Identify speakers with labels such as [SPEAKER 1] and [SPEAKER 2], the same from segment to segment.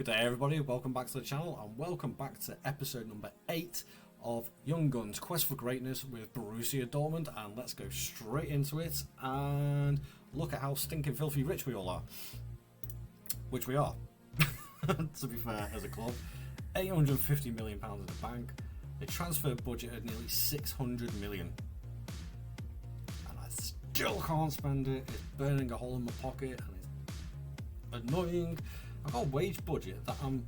[SPEAKER 1] day everybody, welcome back to the channel and welcome back to episode number 8 of Young Guns Quest for Greatness with Borussia Dortmund, and let's go straight into it and look at how stinking filthy rich we all are. Which we are, to be fair, as a club. £850 million in the bank, a transfer budget of nearly 600 million. And I still can't spend it, it's burning a hole in my pocket and it's annoying. I've got a wage budget that I'm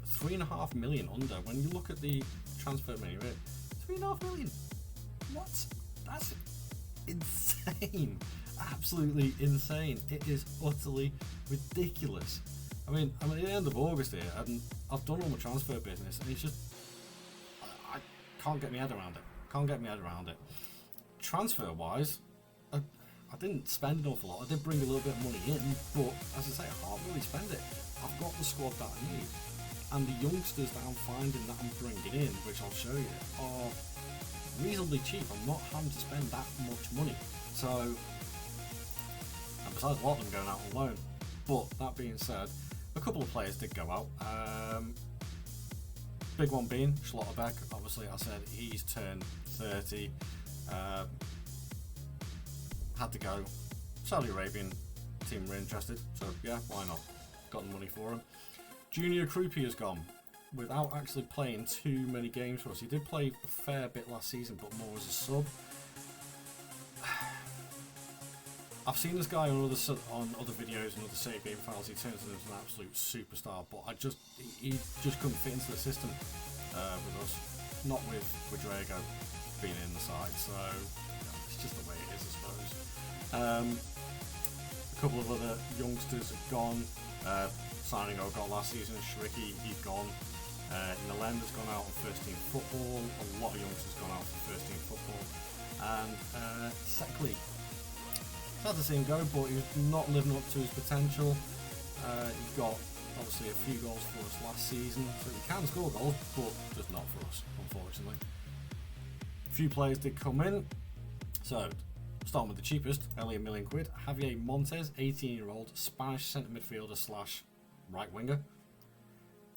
[SPEAKER 1] 3.5 million under. When you look at the transfer menu, 3.5 million. What? That's insane. Absolutely insane. It is utterly ridiculous. I mean, I'm at the end of August here, and I've done all my transfer business, and it's just I can't get my head around it. Can't get my head around it. Transfer-wise, I didn't spend an awful lot. I did bring a little bit of money in, but as I say, I can't really spend it. I've got the squad that I need, and the youngsters that I'm finding that I'm bringing in, which I'll show you, are reasonably cheap. I'm not having to spend that much money. So, and besides a lot of them going out on loan. But that being said, a couple of players did go out. Big one being Schlotterbeck. Obviously, I said he's turned 30. Had to go. Saudi Arabian team were interested, so yeah, why not? Got the money for him. Junior Krupi has gone without actually playing too many games for us. He did play a fair bit last season, but more as a sub. I've seen this guy on other videos and other save game files. He turns into an absolute superstar, but he just couldn't fit into the system with us. Not with Drago being in the side, so it's just the way it is, I suppose. A couple of other youngsters have gone. Signing I got last season, Shriki, he's gone. Nalem has gone out on first team football. A lot of youngsters gone out for first team football. And Seckley, sad to see him go, but he's not living up to his potential. He got obviously a few goals for us last season, so he can score goals, but just not for us, unfortunately. A few players did come in, so starting with the cheapest, only £1 million. Javier Montes, 18-year-old Spanish centre midfielder slash right winger.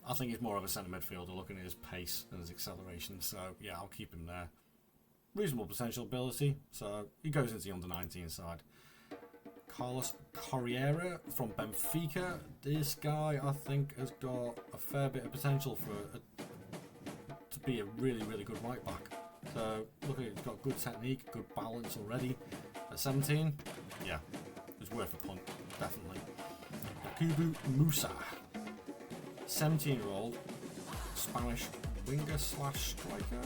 [SPEAKER 1] I think he's more of a centre midfielder, looking at his pace and his acceleration, so yeah, I'll keep him there. Reasonable potential ability, so he goes into the under-19 side. Carlos Correia from Benfica. This guy, I think, has got a fair bit of potential to be a really, really good right back. So, look at it, he's got good technique, good balance already. At 17, yeah, it's worth a punt, definitely. Yakubu Musa, 17-year-old Spanish winger slash striker.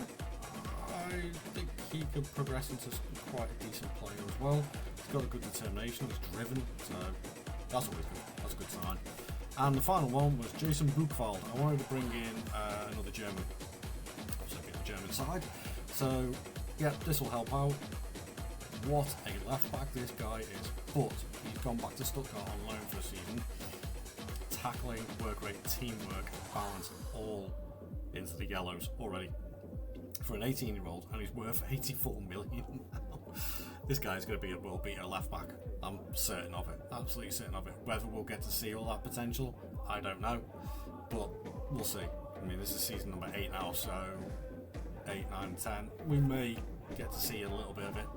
[SPEAKER 1] I think he could progress into quite a decent player as well. He's got a good determination, he's driven, so that's always good. That's a good sign. And the final one was Jason Buchwald. I wanted to bring in another German, obviously the German side. So yeah, this will help out. What a left back this guy is, but he's gone back to Stuttgart on loan for a season. Tackling, work rate, teamwork, balance, all into the yellows already. For an 18-year-old, and he's worth 84 million now. This guy's going to be a world beater left back. I'm certain of it. Absolutely certain of it. Whether we'll get to see all that potential, I don't know. But we'll see. I mean, this is season number 8 now, so 8, 9, 10. We may get to see a little bit of it.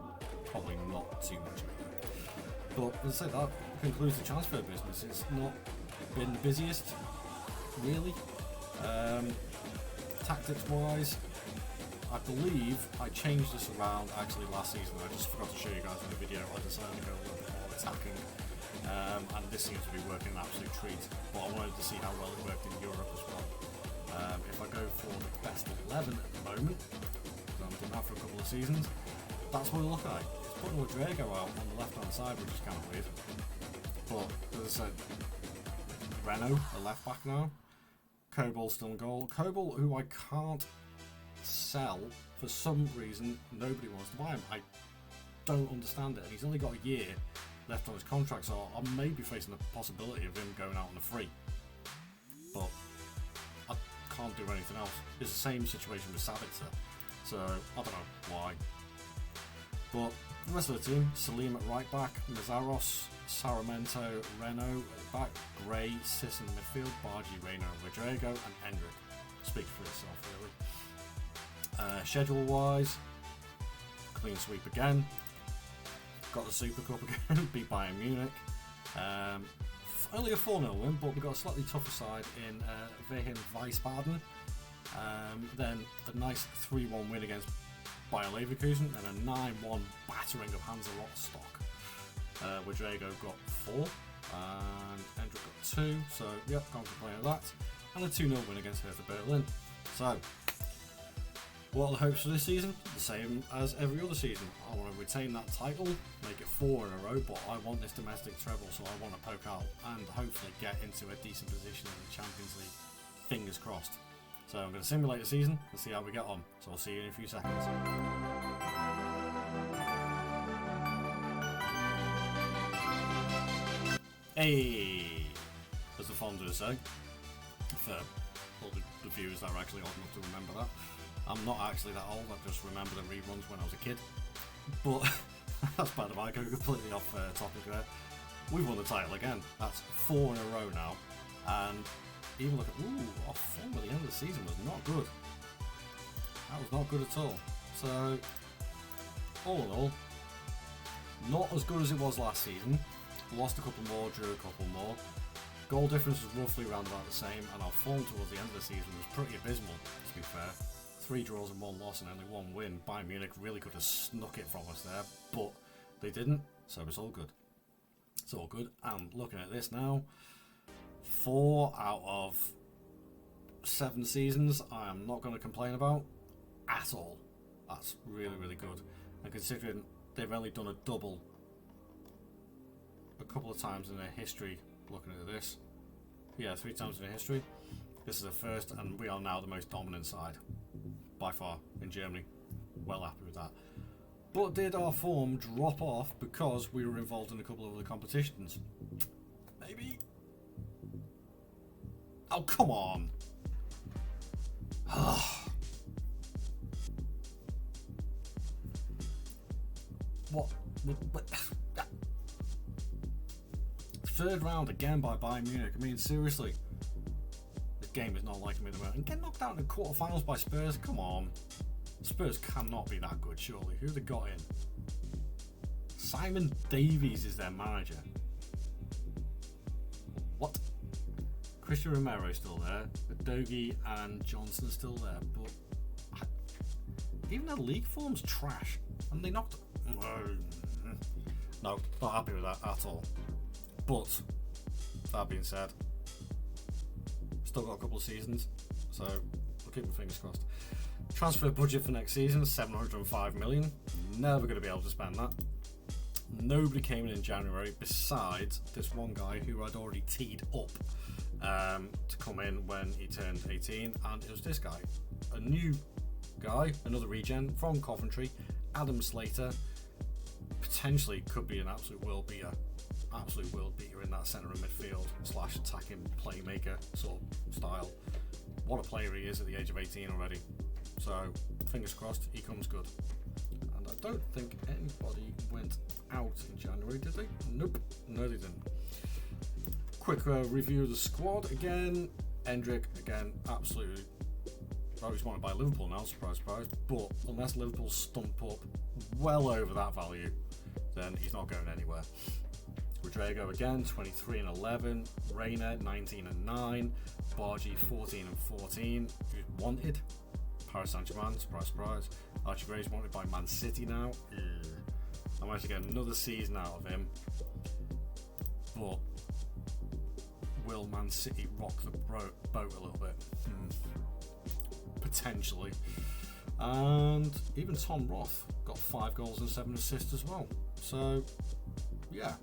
[SPEAKER 1] Probably not too much of it. But as I said, that concludes the transfer business. It's not been the busiest, really. Tactics-wise, I believe I changed this around actually last season. I just forgot to show you guys in the video. I decided to go a little bit more attacking, and this seems to be working an absolute treat. But I wanted to see how well it worked in Europe as well. If I go for the best 11 at the moment, because I've done that for a couple of seasons, that's what I look like. It's putting Drago out on the left-hand side, which is kind of weird. But as I said, Renault, a left back now. Cobal's still in goal. Cobal, who I can't sell for some reason, nobody wants to buy him. I don't understand it, and he's only got a year left on his contract, so I may be facing the possibility of him going out on a free, but I can't do anything else. It's the same situation with Sabitzer, so I don't know why. But the rest of the team, Salim at right back, Nazaros Saramento, Renault at the back, Gray, Sis in the midfield, Bargi, Reino, Rodrigo, and Hendrick. Speaks for itself, really. Schedule-wise, clean sweep again. Got the Super Cup again, beat Bayern Munich. Only a 4-0 win, but we got a slightly tougher side in Wehen Wiesbaden. Then a nice 3-1 win against Bayer Leverkusen, and a 9-1 battering of Hansa Rostock. Rodrigo got 4, and Hendrick got 2, so yep, can't complain of that. And a 2-0 win against Hertha Berlin. So, what are the hopes for this season? The same as every other season. I want to retain that title, make it 4 in a row, but I want this domestic treble, so I want to poke out and hopefully get into a decent position in the Champions League. Fingers crossed. So I'm going to simulate the season and see how we get on. So I'll see you in a few seconds. Hey! As the Fonda say, for all the viewers that are actually old enough to remember that. I'm not actually that old, I just remember the reruns when I was a kid. But that's by the way, I go completely off topic there. We've won the title again. That's 4 in a row now. And even look at, our form at the end of the season was not good. That was not good at all. So, all in all, not as good as it was last season. Lost a couple more, drew a couple more. Goal difference was roughly around about the same, and our form towards the end of the season was pretty abysmal, to be fair. 3 draws and 1 loss and only 1 win. Bayern Munich really could have snuck it from us there, but they didn't, so it's all good. It's all good, and looking at this now, 4 out of 7 seasons I am not going to complain about at all. That's really, really good. And considering they've only done a double a couple of times in their history, looking at this, 3 times in their history, this is the first, and we are now the most dominant side by far in Germany. Well happy with that. But did our form drop off because we were involved in a couple of other competitions? Maybe. Oh, come on. What? Third round again by Bayern Munich. I mean, seriously. This game is not liking me at the moment. And get knocked out in the quarterfinals by Spurs? Come on. Spurs cannot be that good, surely. Who have they got in? Simon Davies is their manager. What? Christian Romero is still there. Dogi and Johnson are still there. But even their league form's trash. And they knocked... No, not happy with that at all. But, that being said, still got a couple of seasons, so I'll keep my fingers crossed. Transfer budget for next season, 705 million. Never going to be able to spend that. Nobody came in January besides this one guy who I'd already teed up to come in when he turned 18, and it was this guy. A new guy, another regen from Coventry, Adam Slater. Potentially could be an absolute world beater in that centre of midfield / attacking playmaker sort of style. What a player he is at the age of 18 already. So fingers crossed he comes good. And I don't think anybody went out in January, did they? Nope, no they didn't. Quick review of the squad again. Hendrick again, absolutely. Well, he's wanted by Liverpool now, surprise, surprise. But unless Liverpool stump up well over that value, then he's not going anywhere. Rodrigo again, 23 and 11. Reina, 19 and 9. Bargi, 14 and 14. Who's wanted? Paris Saint-Germain, surprise, surprise. Archie Gray's wanted by Man City now. I might get another season out of him. But will Man City rock the boat a little bit? Potentially. And even Tom Roth got 5 goals and 7 assists as well. So, yeah.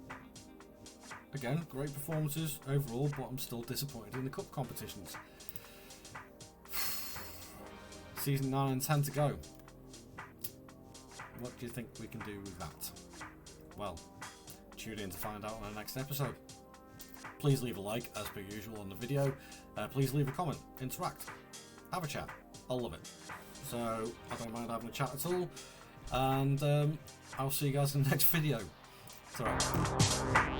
[SPEAKER 1] Again, great performances overall, but I'm still disappointed in the cup competitions. Season 9 and 10 to go. What do you think we can do with that? Well, tune in to find out on the next episode. Please leave a like, as per usual, on the video. Please leave a comment, interact, have a chat. I'll love it. So, I don't mind having a chat at all. And I'll see you guys in the next video. It's alright.